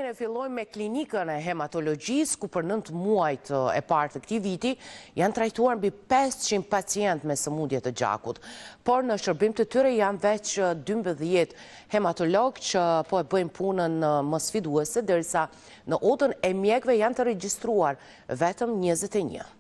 e fillojmë me klinikën e hematologjisë, ku për 9 muajt e parë të këtij viti janë trajtuar mbi 500 pacientë me sëmundje të gjakut. Por në shërbim të tyre janë veç 12 hematologë që po e bëjnë punën më sfiduese, derisa në otën e mjekëve janë të regjistruar vetëm 21.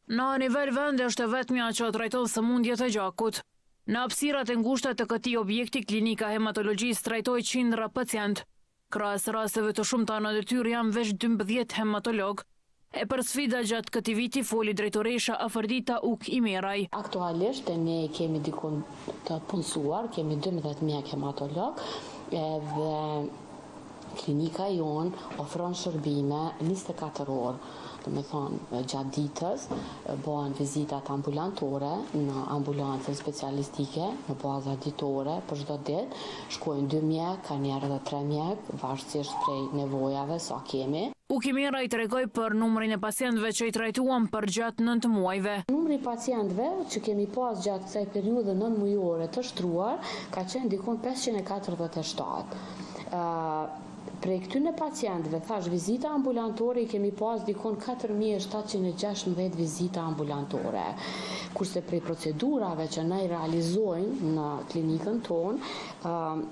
Në nivel vendi është e vetmja që trajton sëmundjet e gjakut. Në hapësirat e ngushta të këtij objekti, klinika hematologjisë trajtoi qindra pacient. Krahas rasteve të shumta në detyrë janë veç 12 hematolog. E për sfida gjatë këtij viti foli drejtoresha Afërdita Uk Imeraj. Aktualisht ne kemi dikun të punësuar, kemi 12 mjek hematolog, edhe klinika jonë ofron shërbime 24 orë. Do me thonë, gjatë ditës bëhen vizitat ambulantore në ambulancën specialistike, në baza ditore për çdo ditë, shkojnë 2 mjek, ka njerë edhe 3 mjek, varësisht prej nevojave sa kemi. Uk Imeraj tregoi për numrin e pacientëve që i trajtuan për gjatë 9 muajve. Numri i pacientëve që kemi pas gjatë kësaj periudhe 9 mujore të shtruar ka qenë dikon 547. Prej këtyne pacientëve, thash, vizita ambulantore i kemi pas dikon 4716 vizita ambulantore. Kurse prej procedurave që ne i realizojnë në klinikën tonë,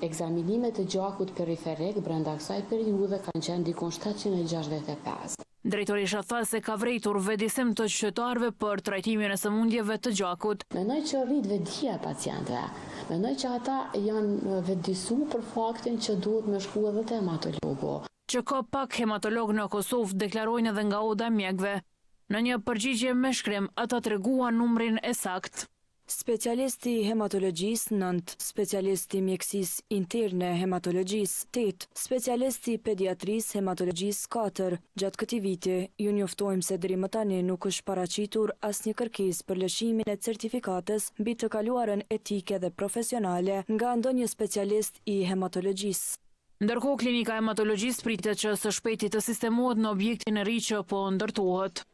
ekzaminimet e gjakut periferik brenda kësaj periudhe kanë qenë dikon 765. Drejtoresha tha se ka vrejtur vedisim të qytetarëve për trajtimin e sëmundjeve të gjakut. Mendoj që rrit vetdia e pacientëve. Mendoj që ata janë vetdisu për faktin që duhet me shku edhe te hematologu. Që ka pak hematolog në Kosovë deklarojnë edhe nga oda mjekëve. Në një përgjigje me shkrim, ata treguan numrin e saktë. Specialisti hematologjisë 9, specialisti mjekësisë interne hematologjisë 8, specialisti pediatrisë hematologjisë 4. Gjatë këtij viti, ju njoftojmë se deri më tani nuk është paraqitur asnjë kërkesë për lëshimin e certifikates mbi të kaluarën etike dhe profesionale nga ndonjë specialist i hematologjisë. Ndërkohë, klinika hematologjisë pritet që së shpejti të sistemohet në objektin e ri që po ndërtohet.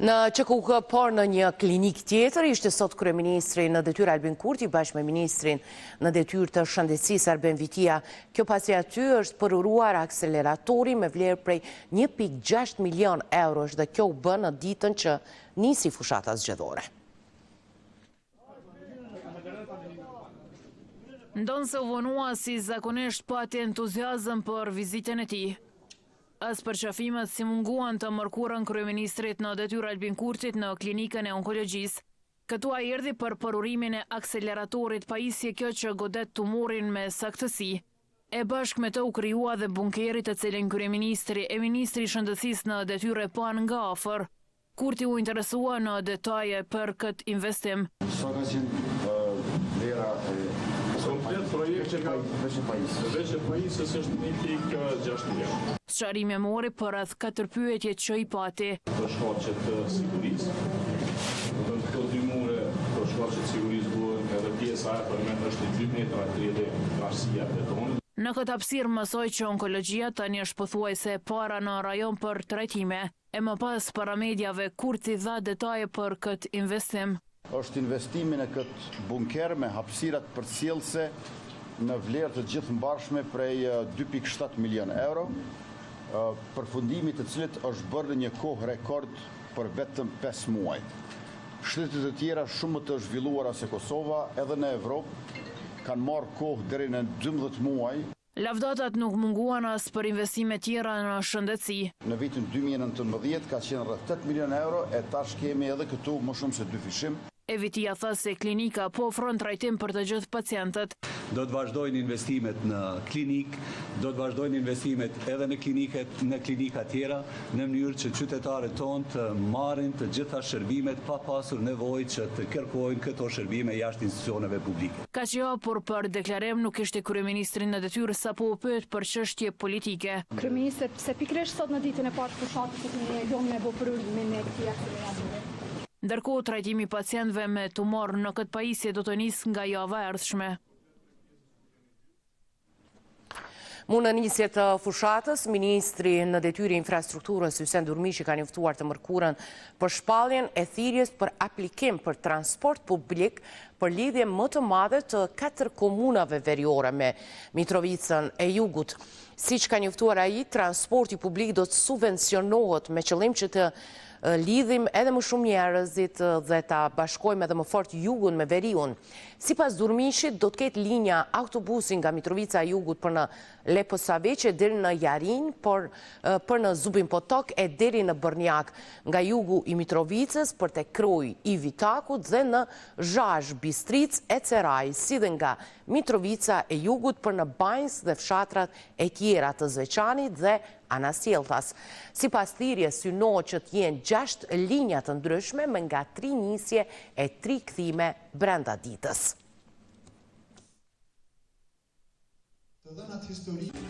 Në QKUK, por në një klinik tjetër, ishte sot kryeministri në detyrë Albin Kurti bashkë me ministrin në detyrë të shëndetësisë Arben Vitia. Kjo pasi aty është përuruar akseleratori me vlerë prej 1.6 milion eurosh dhe kjo u bë në ditën që nisi fushata zgjedhore. Ndonë se u vonua si zakonisht pati entuziazëm për vizitën e tij. As përqafimet si munguan të mërkurën kryeministrit në detyrë Albin Kurtit në klinikën e onkologjisë. Këtu ai erdhi për përurimin e akseleratorit pajisje kjo që godet tumorin me saktësi. E bashkë me të u krijua dhe bunkerit të cilin kryeministri e ministri i shëndetësisë në detyrë pan nga afër. Kurti u interesua në detaje për këtë investim. Sa ka qenë vlera komplet projekt që ka veç e pajisës është 1.6 milion. Sqarime mori për rreth 4 pyetje që i pati. Për shkaqe të sigurisë. Në këto 2 mure për shkaqe të sigurisë duhet edhe pjesa e përmend është 2 metra 30 qarësia betonit. Në këtë hapësirë mësoj që onkologjia tani është pothuajse para në rajon për trajtime, e më pas para medjave Kurti dha detaje për këtë investim. Është investimin e këtë bunker me hapësirat përcjellëse në vlerë të gjithë mbarshme prej 2.7 milion euro, përfundimit të cilit është bërë në një kohë rekord për vetëm 5 muaj. Shtetet e tjera shumë më të zhvilluara se Kosova, edhe në Evropë, kanë marrë kohë deri në 12 muaj. Lavdatat nuk munguan as për investime tjera në shëndetësi. Në vitin 2019 ka qenë rreth 8 milion euro, e tash kemi edhe këtu më shumë se 2 fishim. E Vitia tha se klinika po ofron trajtim për të gjithë pacientët. Do të vazhdojnë investimet në klinik, do të vazhdojnë investimet edhe në klinikat tjera, në mënyrë që qytetarët tonë të marrin të gjitha shërbimet pa pasur nevojë që të kërkojnë këto shërbime jashtë institucioneve publike. Ka që por për deklarim nuk ishte kryeministri në detyrë sapo u pyet për çështje politike. Kryeministri, pse pikërisht sot në ditën e parë të fushatës ne jomë me përurimin e këtij akseleratori? Ndërkohë, trajtimi pacientëve me tumor në këtë pajisje do të nisë nga java e ardhshme. Në nisje të fushatës, Ministri në detyri infrastrukturës Ysen Durmishi ka njoftuar të mërkurën për shpalljen e thirrjes për aplikim për transport publik për lidhje më të madhe të 4 komunave veriore me Mitrovicën e Jugut. Siç ka njoftuar ai, transporti publik do të subvencionohet me qëllim që të lidhim edhe më shumë njerëzit dhe ta bashkojmë edhe më fort Jugun me Veriun. Sipas Durmishit, do të ketë linja autobusi nga Mitrovica e Jugut për në Leposaveqe deri në Jarin, por për në Zubin Potok e deri në Bërnjak, nga Jugu i Mitrovicës për te Kroj i Vitakut dhe në Zhazh, Bistric e Ceraj, si dhe nga Mitrovica e Jugut për në Banjs dhe fshatrat e tjera të Zveçanit dhe Anasjeltas. Sipas thirrjes, synohet që të jenë 6 linja të ndryshme me nga 3 nisje e 3 kthime brenda ditës. Të dhënat historike.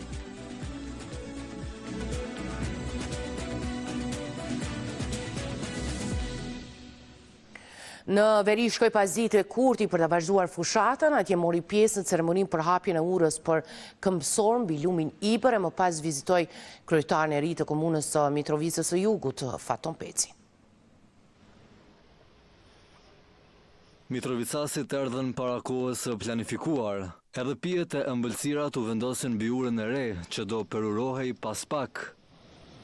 Në Veri shkoi pas dite Kurti për të vazhduar fushatën, atje mori pjesë në ceremoninë për hapjen e urës për këmbësor mbi lumin Ibër e më pas vizitoi kryetarin e ri të komunës së Mitrovicës së Jugut, Faton Peci. Mitrovicasit erdhën para kohës së planifikuar, edhe pijet e ëmbëlsirat u vendosin mbi urën e re, që do perurohej pas pak.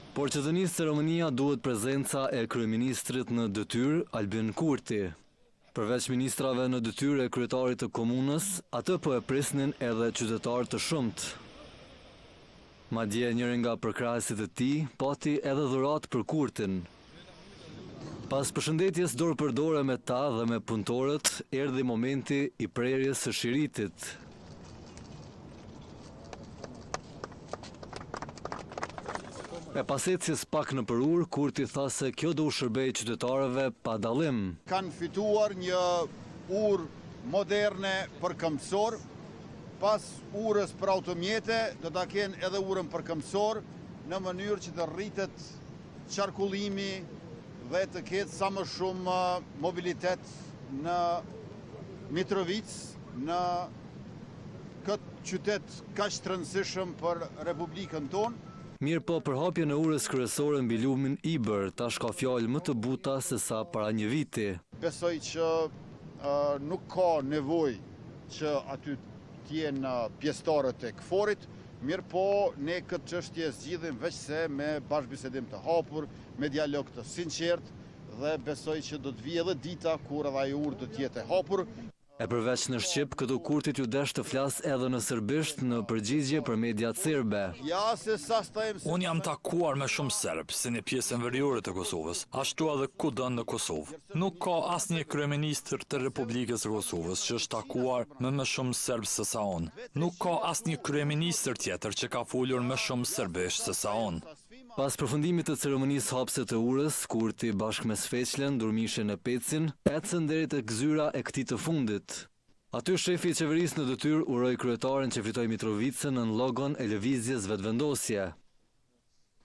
Por që të nisë ceremonia duhet prezenca e kryeministrit në detyrë Albin Kurti. Përveç ministrave në detyrë e kryetarit të komunës, atë po e prisnin edhe qytetarë të shumt. Madje njëri nga përkrahasit e tij pati edhe dhuratë për Kurtin. Pas përshëndetjes dorë për dorë me ta dhe me punëtorët, erdhi momenti i prerjes së shiritit. E pasecjes pak në përur, Kurti tha se kjo do u shërbej qytetarëve pa dallim. Kanë fituar një urë moderne për këmbësor, pas urës për automjete, do ta kenë edhe urën për këmbësor, në mënyrë që të rritet qarkullimi dhe të ketë sa më shumë mobilitet në Mitrovic, në këtë qytet kaq të rëndësishëm për Republikën tonë. Mirë po, për hapjen e urës kryesore mbi lumin Ibër, tash ka fjalë më të buta se sa para një viti. Besoj që nuk ka nevojë që aty t'jenë pjesëtarët e KFOR-it, mirë po ne këtë çështje zgjidhim veç se me bashkëbisedim të hapur, me dialog të sinqert dhe besoj që do të vijë edhe dita kur edhe ai urë do të jetë e hapur. E përveç në Shqip, këtu Kurtit ju desh të flas edhe në serbisht në përgjigje për mediat serbe. Unë jam takuar me shumë serb, si një pjesën veriore të Kosovës, ashtu edhe kudo në Kosovë. Nuk ka asnjë kryeministër të Republikës së Kosovës që është takuar me më shumë serb se sa unë. Nuk ka asnjë kryeministër tjetër që ka folur më shumë serbisht se sa unë. Pas përfundimit të ceremonisë hapse të urës, Kurti bashkë me Sfeqlen, Durmishin e Pecin, ecën deri tek zyra e këtij të fundit. Aty shefi i qeverisë në detyrë uroi kryetarin që fitoi Mitrovicën në logon e lëvizjes vetëvendosje.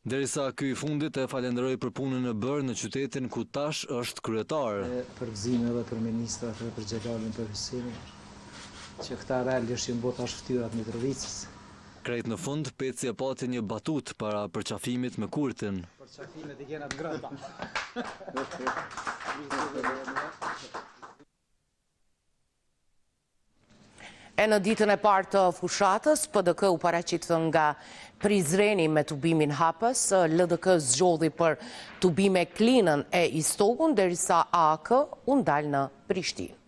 Derisa ky i fundit e falenderoi për punën e bërë në qytetin ku tash është kryetar. Për gëzimin edhe për ministrat dhe për Xhelalin për Hysenin, që këta realisht i mbot tash fytyrat Mitrovicës. Krejt në fund, Peci e pati një batut para përqafimit me Kurtin. Përqafimet i kena të grënta. E në ditën e parë të fushatës, PDK u paraqit nga Prizreni me tubimin hapës, LDK zgjodhi për tubime Klinën e Istogun, derisa AK u ndal në Prishtinë.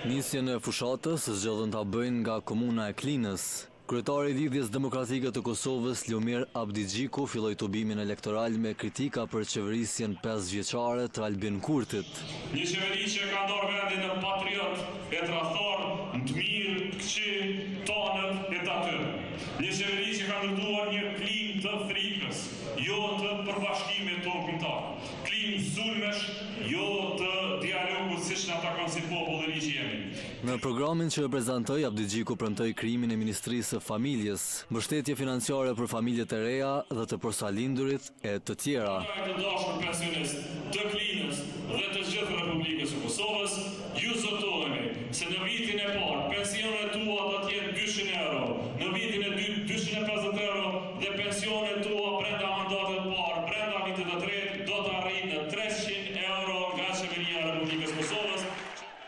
Nisjen e fushatës zgjedhën ta bëjnë nga komuna e Klinës. Kryetari i Lidhjes Demokratike të Kosovës, Ljomir Abdigjiku, filloi tubimin elektoral me kritika për qeverisjen 5-vjeçare të Albin Kurtit. Një qeveri që ka ndorë vendin e patriot, e tradhtor, në të mirë, të këqij, tonët e të atyre. Një qeveri që ka ndërtuar një klimë të frikës, jo të përbashkimit tonë kombëtar. Klimë sulmesh, jo të dialogu siç na takon si popull i jemi. Në programin që e prezantoi, Abdigjiku premtoi krijimin e Ministrisë së Familjes, mbështetje financiare për familjet e reja dhe të porsalindurit e të tjera. Të dashur pensionistë të Klinës dhe të gjithë Republikës së Kosovës, ju zotohemi se në vitin e parë pensionet tua do të jenë 200 euro, në vitin e dytë 250 euro dhe pensionet tua brenda mandatit parë, brenda vitit të tretë do të arrijnë në 300 euro nga Qeveria e Republikës Kosovës.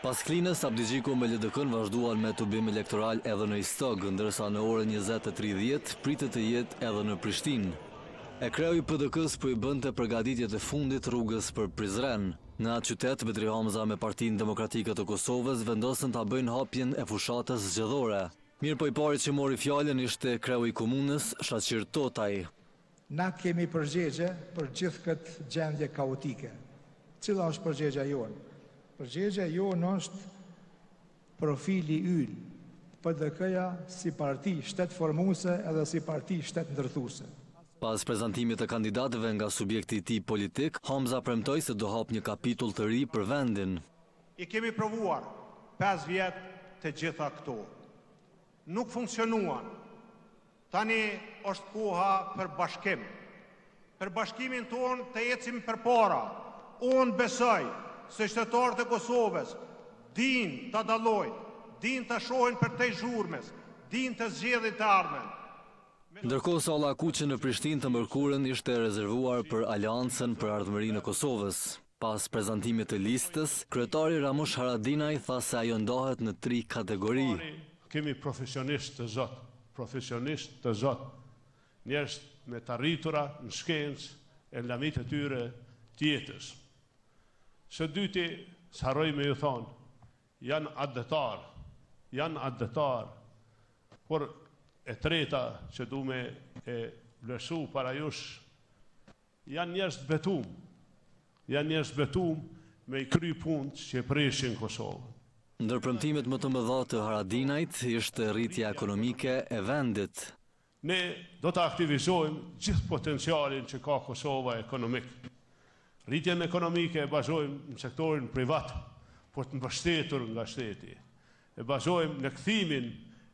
Pas klinës, Abdigjiku me LDK-n vazhduan me tubim elektoral edhe në Istog, ndërsa në orën 20:30 pritet të jetë edhe në Prishtinë. E kreu i PDK-s po i bënte përgatitjet e fundit rrugës për Prizren. Në atë qytet, Betri Hamza me Partinë Demokratike të Kosovës vendosën ta bëjnë hapjen e fushatës zgjedhore. Mirë po i pari që mori fjalën ishte kreu i komunës, Shaqir Totaj. Na kemi përgjigje për gjithë këtë gjendje kaotike. Cila është përgjigja jonë? Përgjigja jonë është profili yll. PDK-ja si parti shtet formuese edhe si parti shtet ndërthuese. Pas prezantimit të kandidatëve nga subjekti i tij politik, Hamza premtoi se do hap një kapitull të ri për vendin. I kemi provuar 5 vjet të gjitha këto. Nuk funksionuan. Tani është koha për bashkim. Për bashkimin tonë të ecim përpara. Unë besoj se qytetarët e Kosovës din të dallojnë, din të shohin për te zhurmes, din të zgjedhin të ardhmen. Ndërkohë salla Kuqe në Prishtinë të mërkurën ishte rezervuar për Aleancën për Ardhmërinë e Kosovës. Pas prezantimit të listës, kryetari Ramush Haradinaj tha se ajo ndahet në 3 kategori. Kemi profesionistë të zot, njerëz me të arritura në shkencë e lamit e tyre tjetës. Së dyti, s'harroj me ju thonë, janë adetar, por e treta që du me e vlerësu para jush, janë njerëz betum me i kry punë që preshin Kosovën. Ndër premtimet më të mëdha të Haradinajt ishte rritja ekonomike e vendit. Ne do të aktivizojmë gjithë potencialin që ka Kosova ekonomik. Rritjen ekonomike e bazojmë në sektorin privat, por të mbështetur nga shteti. E bazojmë në kthimin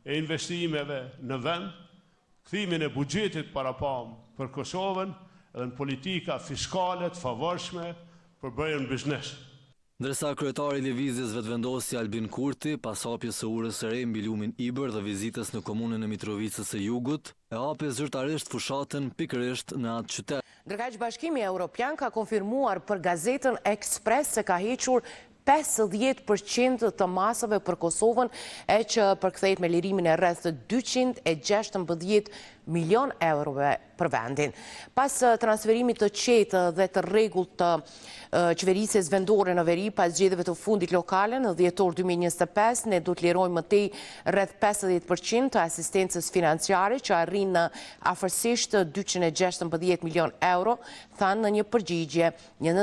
e investimeve në vend, kthimin e buxhetit parapam për Kosovën edhe në politika fiskale të favorshme për bërjen biznes. Ndërsa kryetari i lëvizjes vetvendosi Albin Kurti, pas hapjes së urës së re mbi lumin Ibër dhe vizitës në komunën e Mitrovicës së Jugut, e hapi zyrtarisht fushatën pikërisht në atë qytet. Ndërkaq Bashkimi Evropian ka konfirmuar për gazetën Express se ka hequr 50% të masave për Kosovën, e që përkthejt me lirimin e rreth 216 milion eurove për vendin. Pas transferimit të qetë dhe të rregullt të qeverisjes vendore në veri pas zgjedhjeve të fundit lokale në dhjetor 2025, ne do të lirojmë më tej rreth 50% të asistencës financiare që arrin në afërsisht 216 milion euro, thanë në një përgjigje një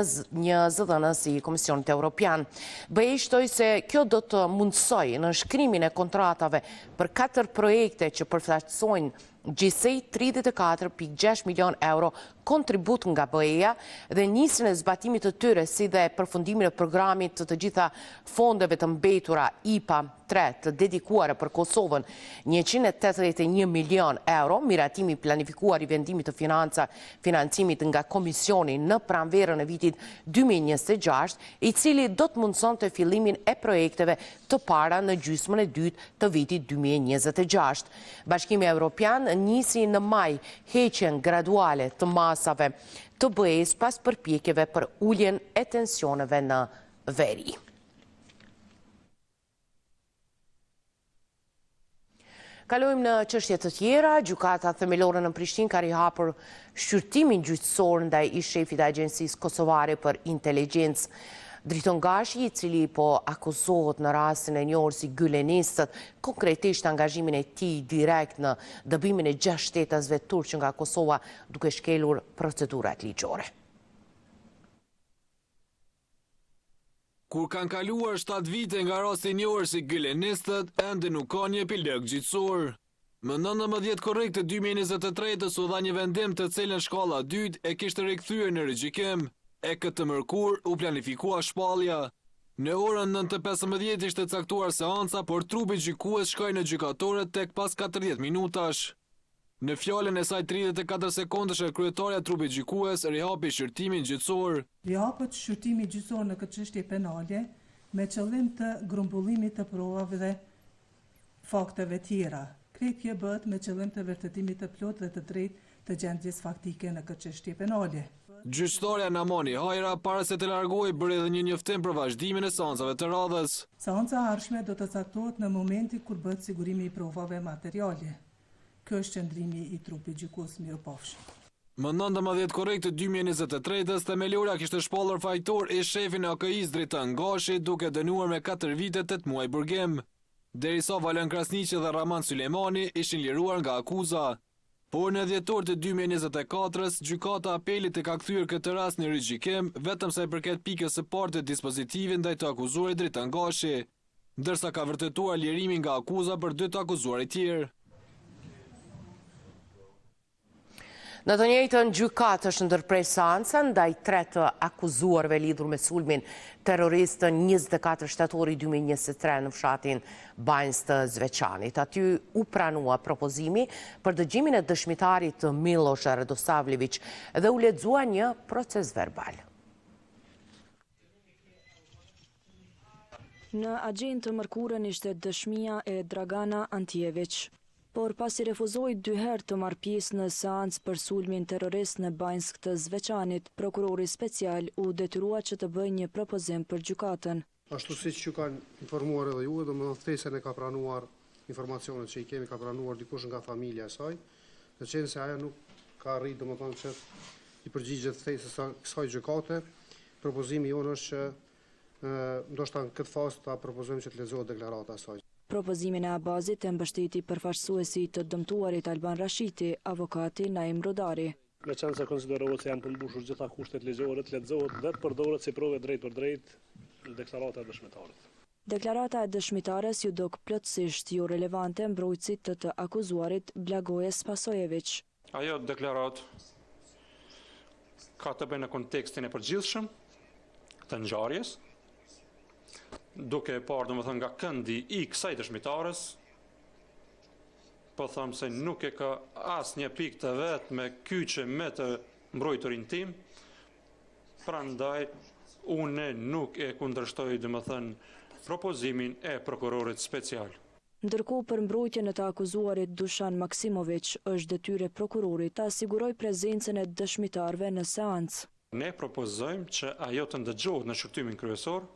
zëdhënës i Komisionit Evropian. BE shtoi se kjo do të mundsojë në shkrimin e kontratave për 4 projekte që përfaqësojnë gjithsej 34.6 milion euro kontribut nga BE-ja dhe nisjen e zbatimit të tyre si dhe përfundimin e programit të gjitha fondeve të mbetura IPA 3 të dedikuara për Kosovën 181 milion euro, miratimi planifikuar i vendimit të financimit nga Komisioni në pranverën e vitit 2026, i cili do të mundsonte fillimin e projekteve të para në gjysmën e dytë të vitit 2026. Bashkimi Evropian nisi në maj heqjen graduale të masave të BE-s pas përpjekjeve për uljen e tensioneve në veri. Kalojmë në çështje të tjera. Gjykata themelore në Prishtinë ka rihapur shqyrtimin gjyqësor ndaj ish-shefit të Agjencisë Kosovare për Inteligjencë, Driton Gashi, i cili po akuzohet në rastin e njohur si Gylenistët, konkretisht angazhimin e tij direkt në dëbimin e 6 shtetasve turq nga Kosova, duke shkelur procedurat ligjore. Kur kanë kaluar 7 vite nga rasti i njohur si Gylenistët, ende nuk ka një epilog gjyqësor. Më 19 korrekt të 2023-s u dha një vendim të cilën shkalla 2 e kishte rikthyer në rigjëkim. E këtë mërkur u planifikua shpallja. Në orën 9:15 ishte caktuar seanca, por trupi gjykues shkoi në gjykatore tek pas 40 minutash. Në fjalën e saj 34 sekondëshe, kryetaria e trupit gjykues rihapi shqyrtimin gjyqësor. Rihapet shqyrtimi gjyqësor në këtë çështje penale me qëllim të grumbullimit të provave dhe fakteve tjera. Krejt kjo bëhet me qëllim të vërtetimit të plot dhe të drejtë të gjendjes faktike në këtë çështje penale. Gjyqtarja Namani Hajra, para se të largohej, bëri edhe një njoftim për vazhdimin e seancave të radhës. Seanca e ardhshme do të caktohet në momentin kur bëhet sigurimi i provave materiale. Ky është qëndrimi i trupit gjykues. Mirupafshim. Më 19 korrekt të 2023-s, themelora kishte shpallur fajtor e shefin e AKI-s Dritan Gashi, duke dënuar me 4 vite 8 muaj burgim. Derisa Valen Krasniqi dhe Rahman Sulejmani ishin liruar nga akuza. Por në dhjetor të 2024-s, gjykata apelit e ka kthyer këtë rast në rigjykim, vetëm sa i përket pikës së parë të dispozitivit ndaj të akuzuarit Dritan Gashi, ndërsa ka vërtetuar lirimin nga akuza për 2 të akuzuarit tjerë. Në të njëjtën gjykatë është ndërprer seanca ndaj 3 të akuzuarve lidhur me sulmin terrorist të 24 shtatori 2023 në fshatin Banjës të Zveçanit. Aty u pranua propozimi për dëgjimin e dëshmitarit Miloš Radosavljević dhe u lexua një proces verbal. Në agjendë të mërkurën ishte dëshmia e Dragana Antjević, por pasi refuzoi 2 herë të marrë pjesë në seancë për sulmin terrorist në Banjsk të Zveçanit, prokurori special u detyrua që të bëjë një propozim për gjykatën. Ashtu siç ju kanë informuar edhe ju, domethënë ftesën e ka pranuar, informacionet që i kemi ka pranuar dikush nga familja e saj, në qenë se ajo nuk ka arritur domethënë që i përgjigjet ftesës së kësaj gjykate, propozimi jonë është që ndoshta në këtë fazë ta propozojmë që të lexohet deklarata e saj. Propozimin e Abazit e mbështeti përfaqësuesi të dëmtuarit Alban Rashiti, avokati Naim Rodari. Me qenë se konsiderohet se janë përmbushur gjitha kushtet ligjore, lexohet dhe të përdoret si provë drejt për drejt deklarata e dëshmitarit. Deklarata e dëshmitares ju dok plotësisht jo relevante mbrojtësit të akuzuarit Blagoje Spasojević. Ajo deklarat ka të bëjë në kontekstin e përgjithshëm të ngjarjes, duke e parë domethënë nga këndi i kësaj dëshmitares, po them se nuk e ka asnjë pikë të vet me kyçe me të mbrojturin tim, prandaj unë nuk e kundërshtoj domethënë propozimin e prokurorit special. Ndërkohë për mbrojtjen e të akuzuarit Dušan Maksimović është detyrë e prokurorit të asigurojë prezencën e dëshmitarëve në seancë. Ne propozojmë që ajo të ndëgjohet në shkëlqimin kryesor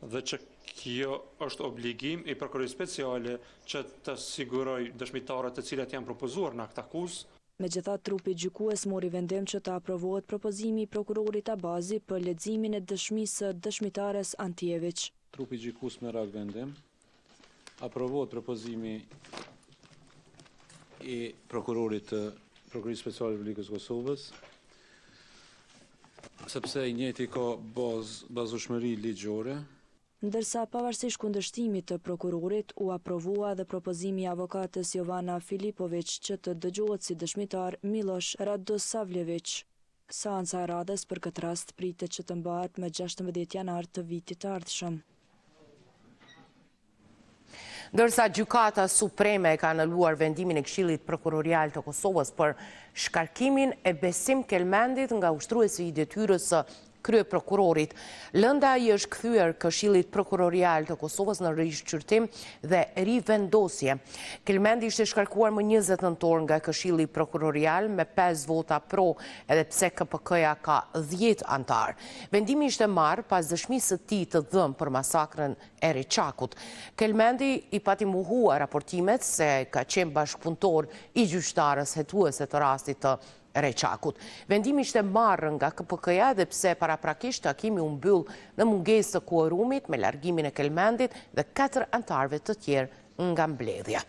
dhe që kjo është obligim i prokurorit speciale që të siguroj dëshmitarët të cilat janë propozuar në akt akuzë. Megjithatë, trupi gjykues mori vendim që të aprovohet propozimi i prokurorit Abazi për leximin e dëshmisë së dëshmitares Antjević. Trupi gjykues merr vendim, aprovohet propozimi i prokurorit special të Republikës Kosovës, sepse i njëjti ka bazueshmëri ligjore. Ndërsa pavarësisht kundërshtimit të prokurorit, u aprovua dhe propozimi i avokatës Jovana Filipović që të dëgjohet si dëshmitar Miloš Radosavljević. Seanca e radhës për këtë rast pritet që të mbahet më 16 janar të vitit të ardhshëm. Ndërsa gjykata supreme ka anuller vendimin e Këshillit Prokurorial të Kosovës për shkarkimin e Besim Kelmendit nga ushtruesi i detyrës së kryeprokurorit. Lënda i është kthyer Këshillit Prokurorial të Kosovës në rishqyrtim dhe rivendosje. Kelmendi ishte shkarkuar më 20 nëntor nga Këshilli Prokurorial me 5 vota pro, edhe pse KPK-ja ka 10 antar. Vendimi ishte marrë pas dëshmisë së tij të dhënë për masakrën e Reçakut. Kelmendi i pati mohuar raportimet se ka qenë bashkëpunëtor i gjyqtarës hetuese të rastit të Reçakut. Vendimi ishte marrë nga KPK-ja dhe pse paraprakisht takimi u mbyll në mungesë të kuorumit me largimin e Kelmendit dhe 4 antarëve të tjerë nga mbledhja.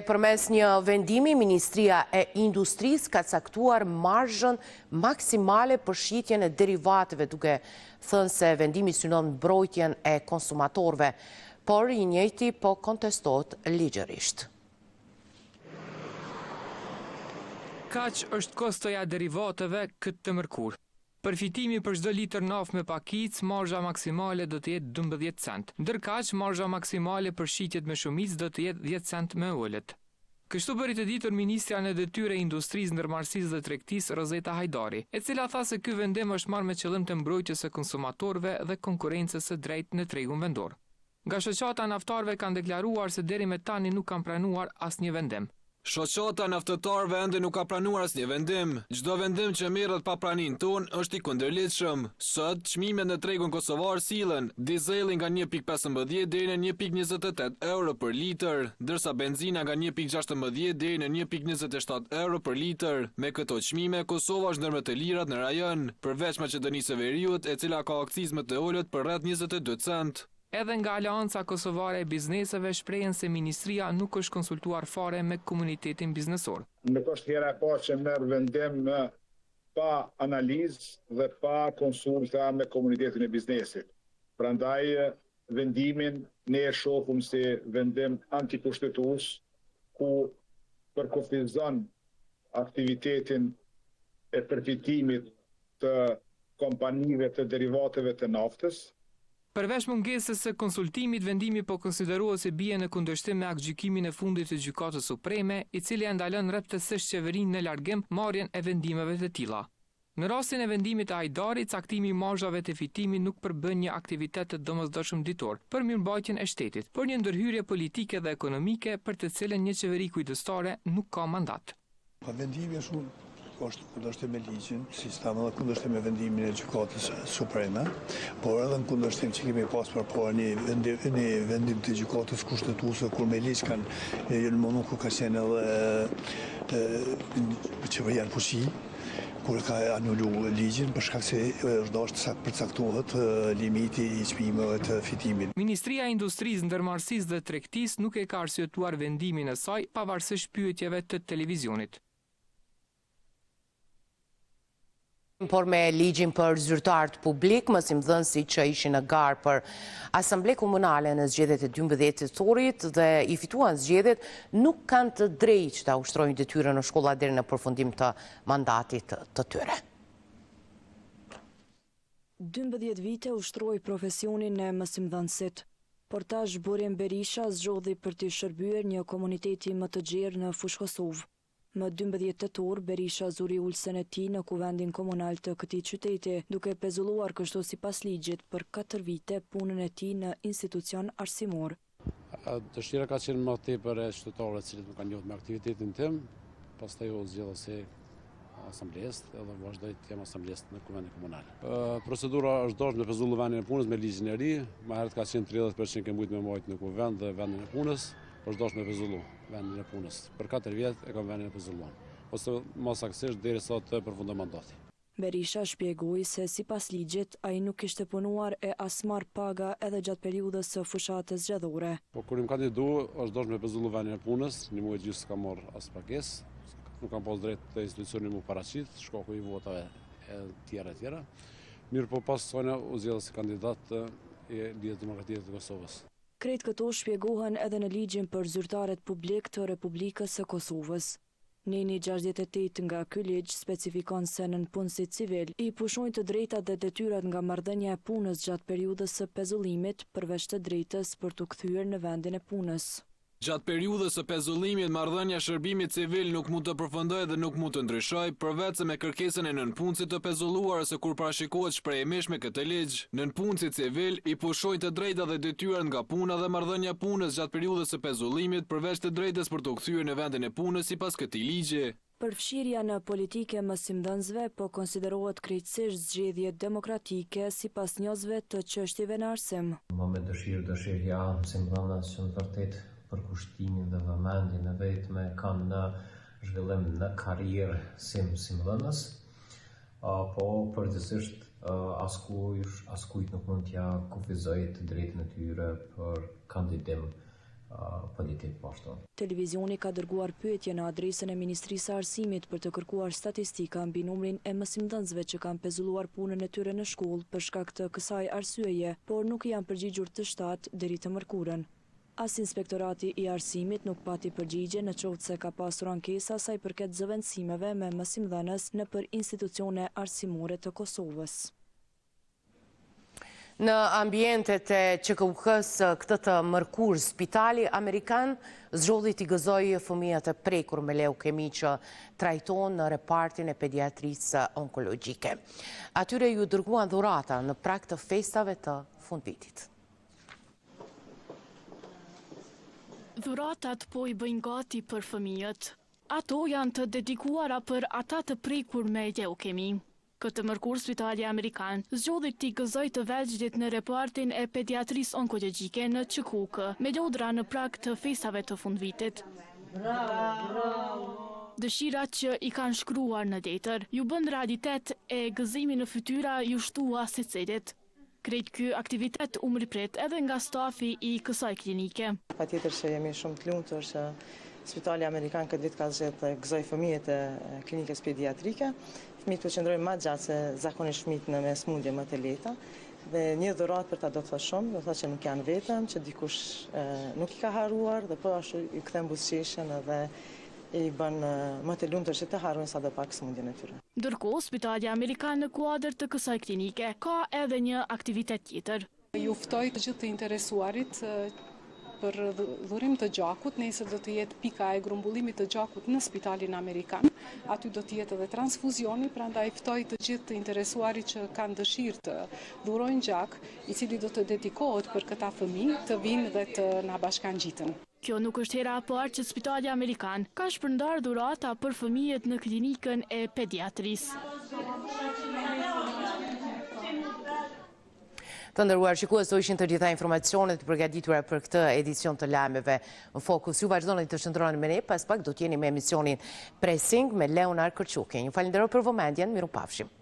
Përmes një vendimi, Ministria e Industrisë ka caktuar marzhën maksimale për shitjen e derivateve, duke thënë se vendimi synon mbrojtjen e konsumatorëve, por i njëjti po kontestohet ligjërisht. Kaq është kostoja derivateve këtë të mërkur. Përfitimi për çdo litër naftë me pakic, marzha maksimale do të jetë 12 cent. Ndërkaq, marzha maksimale për shitjet me shumicë do të jetë 10 cent me ulët. Kështu bëri të ditur ministrja në detyrë e industrisë, ndërmarrësisë dhe tregtisë Rozeta Hajdari, e cila tha se ky vendim është marrë me qëllim të mbrojtjes së konsumatorëve dhe konkurrencës së drejtë në tregun vendor. Nga shoqata e naftarëve kanë deklaruar se deri me tani nuk kanë pranuar asnjë vendim. Shoqata naftëtarëve ende nuk ka pranuar asnjë vendim. Çdo vendim që merret pa praninë tonë është i kundërligjshëm. Sot çmimet në tregun kosovar sillen dizeli nga 1.15 deri në 1.28 euro për litër, ndërsa benzina nga 1.16 deri në 1.27 euro për litër. Me këto çmime Kosova është ndër më të lirat në rajon, përveç Maqedonisë së Veriut, e cila ka akcizë më të ulët për rreth 22 cent. Edhe nga Aleanca Kosovare e Bizneseve shprehen se ministria nuk është konsultuar fare me komunitetin biznesor. Nuk është hera e parë që merr vendim pa analizë dhe pa konsulta me komunitetin e biznesit. Prandaj vendimin ne e shohim si vendim antikushtetues ku përkufizon aktivitetin e përfitimit të kompanive të derivateve të naftës. Përveç mungesës së konsultimit, vendimi po konsiderohet se bie në kundërshtim me aktgjykimin e fundit të Gjykatës Supreme, i cili e ndalon rreptësisht qeverinë në largim marrjen e vendimeve të tilla. Në rastin e vendimit të Hajdarit, caktimi i marzhave të fitimit nuk përbën një aktivitet të domosdoshëm ditor për mirëmbajtjen e shtetit, por një ndërhyrje politike dhe ekonomike për të cilën një qeveri kujdestare nuk ka mandat. Vendimi është kundërshtim me ligjin, sistemi dhe kundërshtim me vendimin e Gjykatës Supreme, por edhe në kundërshtim që kemi pas përpara një vendim të Gjykatës kushtetuese kur me ligj kanë në ku ka qenë edhe qeveria në fuqi, kur ka anulu ligjin për shkak se është dashur të përcaktohet limiti i çmimeve të fitimit. Ministria e Industrisë, Ndërmarrësisë dhe Tregtisë nuk e ka arsyetuar vendimin e saj pavarësisht pyetjeve të televizionit. Por me ligjin për zyrtarët publik, mësimdhënësi që ishin në garë për Asamble Komunale në zgjedhjet e 12 tetorit dhe i fituan zgjedhjet, nuk kanë të drejtë që ta ushtrojnë detyrën në shkolla deri në përfundim të mandatit të tyre. 12 vite ushtroi profesionin e mësimdhënësit. Portazh Borjen Berisha zgjodhi për të shërbyer një komuniteti më të gjerë në Fushë Kosovë. Më 12 tetor, Berisha zuri ulsen e tij në kuvendin komunal të këtij qyteti, duke pezulluar kështu sipas ligjit për 4 vite punën e tij në institucion arsimor. Dëshira ka qenë më tepër e qytetarëve të cilët më kanë njohur me aktivitetin tim, pastaj u zgjidhja si asambles edhe vazhdoi të jem asambles në kuvendin komunal. Procedura është dashur me pezullu vendin e punës me ligjin e ri, më herët ka qenë 30% që mbujt me majt në kuvend dhe vendin e punës. Është dashur me pezullu vendin e punës. Për 4 vjet e kam vendin e pezulluar, ose më saktësisht derisa të përfundoj mandati. Berisha shpjegoi se sipas ligjit ai nuk kishte punuar e as marr paga edhe gjatë periudhës së fushatës zgjedhore. Po kur im kandidu, është dashur me pezullu vendin e punës, një muaj gjysmë s'kam marr as pagesë, nuk kam pas drejt të institucionit mu paraqit, shkaku i votave e tjera. Mirë po pas sona u zgjedhë si kandidat e Lidhjes Demokratike të Kosovës. Krejt këto shpjegohen edhe në ligjin për zyrtarët publik të Republikës së Kosovës. Neni 68 nga ky ligj specifikon se nën punësit civil i pushojnë të drejtat dhe detyrat nga marrëdhënia e punës gjatë periudhës së pezullimit, përveç të drejtës për të kthyer në vendin e punës. Gjatë periudhës së pezullimit, marrëdhënia e shërbimit civil nuk mund të përfundojë dhe nuk mund të ndryshojë, përveç se me kërkesën e nënpunësit të pezulluar ose kur parashikohet shprehjemisht me këtë ligj. Nënpunësit civil i pushojnë të drejtat dhe detyrat nga puna dhe marrëdhënia e punës gjatë periudhës së pezullimit, përveç të drejtës për të kthyer në vendin e punës sipas këtij ligji. Përfshirja në politike mësimdhënësve po konsiderohet krejtësisht zgjedhje demokratike sipas njerëzve të çështjeve në arsim. Më me dëshirë ja mësimdhënës që në vërtet për kushtimin dhe vëmendjen e vetme kanë në zhvillim në karrierë si mësimdhënës, po përgjithsisht askujt nuk mund t'ja kufizojë të drejtën e tyre për kandidim politik poshtë. Televizioni ka dërguar pyetje në adresën e Ministrisë së Arsimit për të kërkuar statistika mbi numrin e mësimdhënësve që kanë pezulluar punën e tyre në shkollë për shkak të kësaj arsyeje, por nuk janë përgjigjur të shtatë deri të mërkurën. As Inspektorati i Arsimit nuk pati përgjigje në qoftë se ka pasur ankesa sa i përket zëvendësimeve me mësimdhënës nëpër institucione arsimore të Kosovës. Në ambientet e QKUK-s këtë të mërkur, Spitali Amerikan zgjodhi t'i gëzojë fëmijët e prekur me leukemi që trajtohen në repartin e pediatrisë onkologjike. Atyre ju dërguan dhurata në prag të festave të fundvitit. Dhuratat po i bëjnë gati për fëmijët. Ato janë të dedikuara për ata të prekur me leukemi. Këtë mërkur, Spitali Amerikan zgjodhi t'i gëzoj të vegjëlit në repartin e pediatrisë onkologjike në QKUK, me lodra në prag të festave të fundvitit. Dëshirat që i kanë shkruar në letër ju bën realitet e gëzimi në fytyra ju shtua secilit. Krejt ky aktivitet u mripret edhe nga stafi i kësaj klinike. Patjetër që jemi shumë të lumtur që Spitali Amerikan këtë vit ka zgjedhur të gëzoj fëmijët e klinikës pediatrike. Fëmijët përqendrojnë më gjatë se zakonisht fëmijët në smundje më të lehta. Dhe një dhuratë për ta do të thotë shumë, do të thotë që nuk janë vetëm, që dikush nuk i ka harruar dhe po ashtu i kthen buzëqeshjen edhe i bën më të lumtur që të harrojnë sadopak smundjen e tyre. Ndërkohë, Spitali Amerikan në kuadër të kësaj klinike ka edhe një aktivitet tjetër. Ju ftoj të gjithë të interesuarit për dhurim të gjakut, nesër do të jetë pika e grumbullimit të gjakut në Spitalin Amerikan. Aty do të jetë edhe transfuzioni, prandaj ftoj të gjithë të interesuarit që kanë dëshirë të dhurojnë gjak, i cili do të dedikohet për këta fëmijë, të vinë dhe të na bashkangjiten. Kjo nuk është hera e parë që Spitali Amerikan ka shpërndar dhurata për fëmijët në klinikën e pediatrisë. Të nderuar shikues, do ishin të gjitha informacionet të përgatitura për këtë edicion të lajmeve në Fokus. Ju vazhdoni të shndroheni me ne, pas pak do të jeni me emisionin Pressing me Leonar Kërçuki. Ju falenderoj për vëmendjen, mirupafshim.